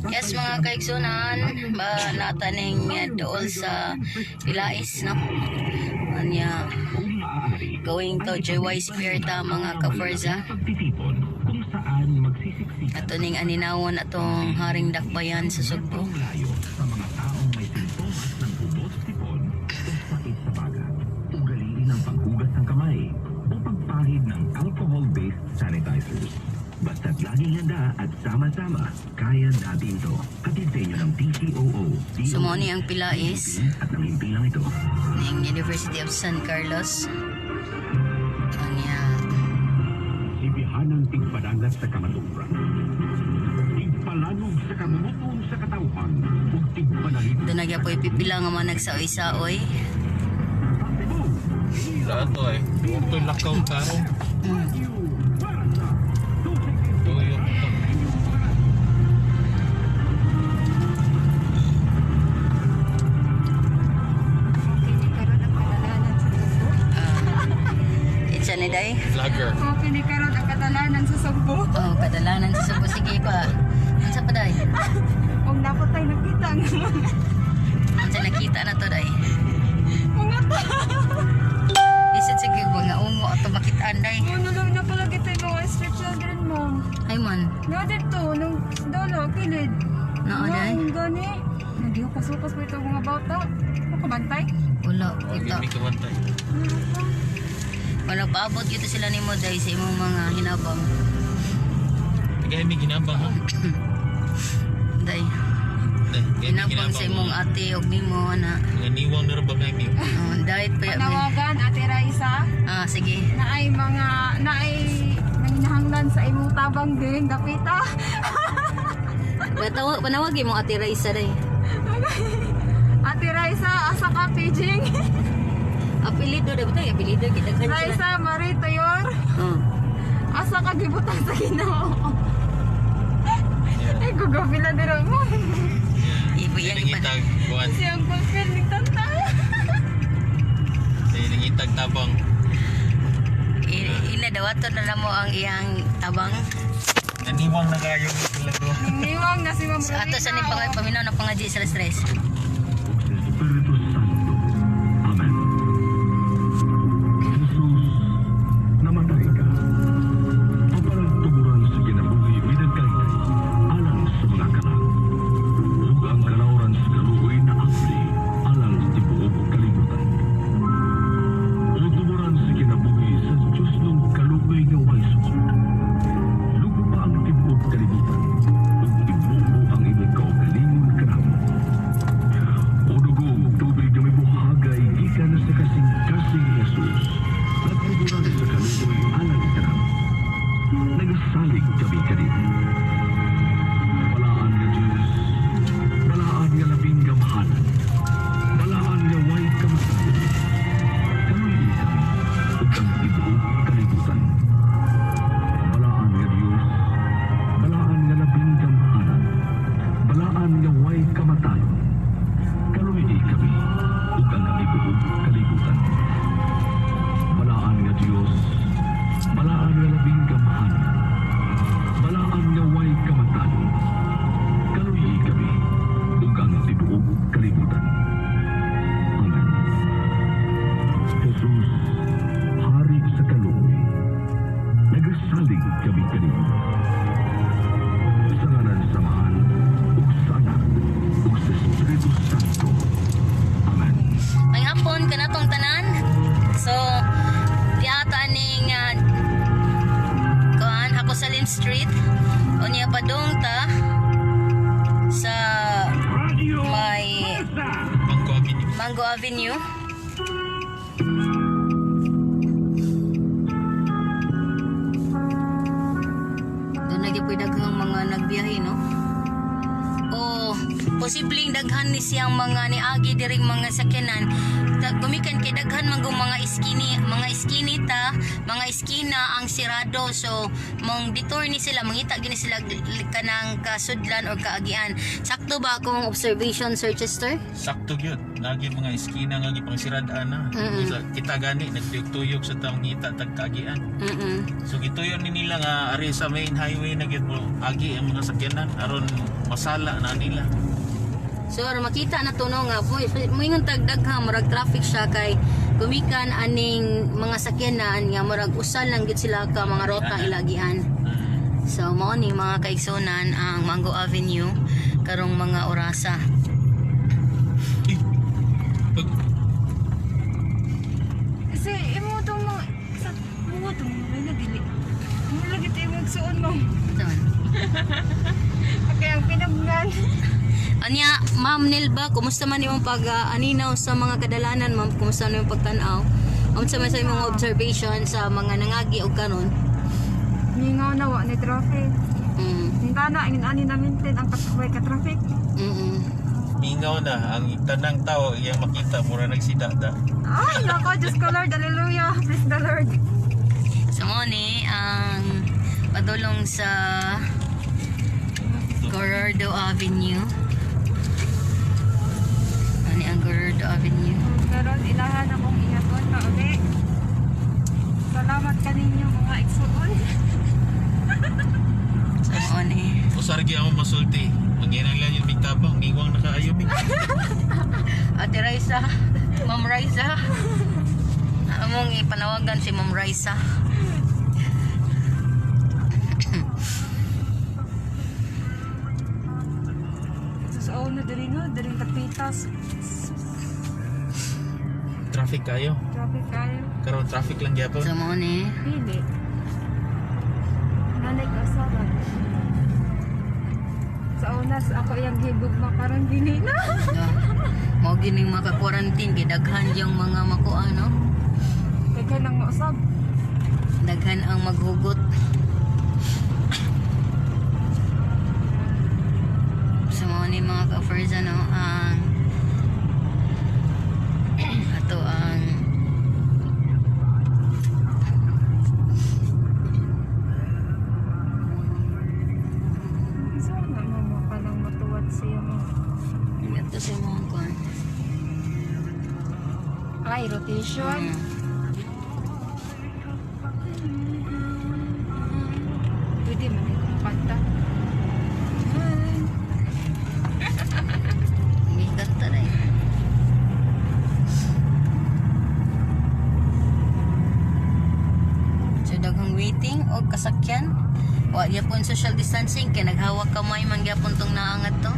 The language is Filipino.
Yes mga kaigsunan, nataning dool sa Pilais, no? Anya, going to JY Square ta mga ka-Forza. Ato ning aninawon atong Haring Dakbayan sa Cebu. Alcohol-based sanitizers. Basta't laging handa at sama-sama, kaya natin to. Hatid sa inyo ng TCOO. Sumoni ang Pilais. At ng himpilang ito. Ng University of San Carlos. Anya. Sibihanang tigpadangat sa kamaturan. Tigpalanog sa kamunutong sa katauhan. Ug tigpanalig. Doon nagya po ipipila nga mga nagsaoy-saoy. Lahat to eh. Huwag to'y lakaw taro. Tuyok to. Itsa ni day? Vlogger. Kung pinikaroon ang kadalanan sa Cebu. Oh, kadalanan sa Cebu. Sige pa. Ano sa pa day? Kung dapat tayo nakita naman. Ano sa nakita na to day? Mga Isit sige mga ungo at makitaan day. nulong na pala kita yung mga street children mo. Ay man. Nga dito, nung dolo, kilid. Noo day? Nung gani. Naghiupas-upas pa itong mga bata. Makabantay. Wala. Huwag Kita. yung may kawantay. Kung nagpaabot dito sila ni mo day sa imong mga hinabang. Kaya may ginabang ha? Day. Kaya may Hinabang sa imong ate o nimo na. Mga niwang na rin ba kayo niyo? Oh, diet pa yan. Panawagan, Ate Raisa, Ah, sige. na ay nanginahanglan sa imong tabang din, dapita. Panawagin mo ate Raisa day. Ate Raisa, asa ka, Pijing? Apelido day. Butay, apelido. Kita ka sila. Raisa Marie Tayor, Oh. asa ka gibutan sa Ginoo? Ay, gugapila din mo. Ibuyang ipan. Nangitag buwan. Siyang fulfill ni Tanta. Nangitag tabang. Inadawato na lang mo ang iyang tabang. Naniwang na kayo sila to. Niniwang na si Ma'am Sa ato sa Rowena, ni paminaw na pangadji sa stress. Espiritu Santo. Amen. Jesus, namatay ka. Paparang sa kinabuhi binagkainay alang sa mga kalang. Ug ang kalauran sa kaluoy na apli alang sa tibuok kalibutan. Ug tumuran sa kinabuhi sa Diyos ng kaluoy nga way sukod. Lugo pa ang tibuok kalibutan. Ug ibuo ang imong kaugalingon kanamo. O dugong tubig na may buhagay gikan sa kasing-kasing Jesus. Nagtuburan sa kaluoy alang kanamo. Nagasalig kami kanina. Balaan nga Diyos, balaan nga labing gamahanan, balaan nga way kamatayon. Kaluoy kami, ug ang tibuok kalibutan. Balaan nga Diyos, balaan nga labing gamahanan, balaan nga way kamatayon. Kaluoy kami, ug ang tibuok kalibutan. Balaan nga Diyos, balaan nga labing gamahanan, balaan nga way kamatayon. Kaluoy kami, ug ang tibuok kalibutan. Amen. Jesus, Hari sa kaluoy, nagasalig kami kanimo. Sa ngalan sa Amahan, ug sa Anak, ug sa Espiritu Santo. Amen. May hapon kanatong tanan. So, tiata ning kuan ako sa Lim Street. Unya padung ta sa may Bangko Avenue. Mango Avenue. Doon nagyapoy daghang mga nagbiyahe, no? Oh, posibleng daghan ni siyang mga niagi diring mga sakyanan. Gumikan kay daghan man gong mga iskinita, mga iskina ang sirado. So mong detour ni sila, mangita gini sila kanang kasudlan o kaagian. Sakto ba akong observation, Sir Chester? Sakto yun. Lagi mga iskina nga gipang siradaan na. Kita gani nagtuyok-tuyok sa taong ngita tagkagian. So gituyon ni nila nga ari sa main highway na gyud mo agi ang mga sakyanan aron masala na nila. So makita na tuno nga moingon tagdagha murag traffic siya kay gumikan aning mga sakyanan nga murag usal lang gid sila ka mga rota ilagian. So mao ni mga kaigsunan ang Mango Avenue karong mga orasa. Kasi imo tong mga sa mga tong may nabili. Mo lagi tayo magsuon mo. Okay, ang pinabngan. Anya, Ma'am Nilba, kumusta man imong pag-aninaw sa mga kadalanan, Ma'am? Kumusta man imong pagtan-aw? Kumusta man sa imong observation sa mga nangagi og kanon? Ningaw na wa ni traffic. Nintana ingin ani na maintain ang kasabay ka traffic. Mingaw na ang tanang tao iyang makita mura nagsidada. Ay, nako, Diyos ko Lord, hallelujah, bless the Lord. So mo ni ang padulong sa Gorordo Avenue. Ani ang Gorordo Avenue. Karon ilahan akong ingaton na uli. Salamat kaninyo mga igsuon. So mo ni. Usar gyud ako masulti. Mangyanang lang yung bigtabang niwang nakaayo mi. Ate Raisa, Ma'am Raisa. Among ipanawagan si Ma'am Raisa. Sa una diri no, diri tapitas. Traffic kayo. Traffic kayo. Karon traffic lang gyapon. So mo ni. Pili. Nanay kasabat. Sa una ako yung hibog makaron dili na. Mo gining maka-quarantine kay daghan yung mga makuha no. Daghan ang mausab. Daghan ang maghugot. So mo ni mga ka-first ano ang ato ang So na mo kanang matuwad siya mo. ito sa mga kuan. Ay, rotation. Pwede man itong kanta. Hindi kanta na yun. So daghang waiting o kasakyan. Wa gyapon social distancing kay naghawak kamay man gyapon tong naangat to.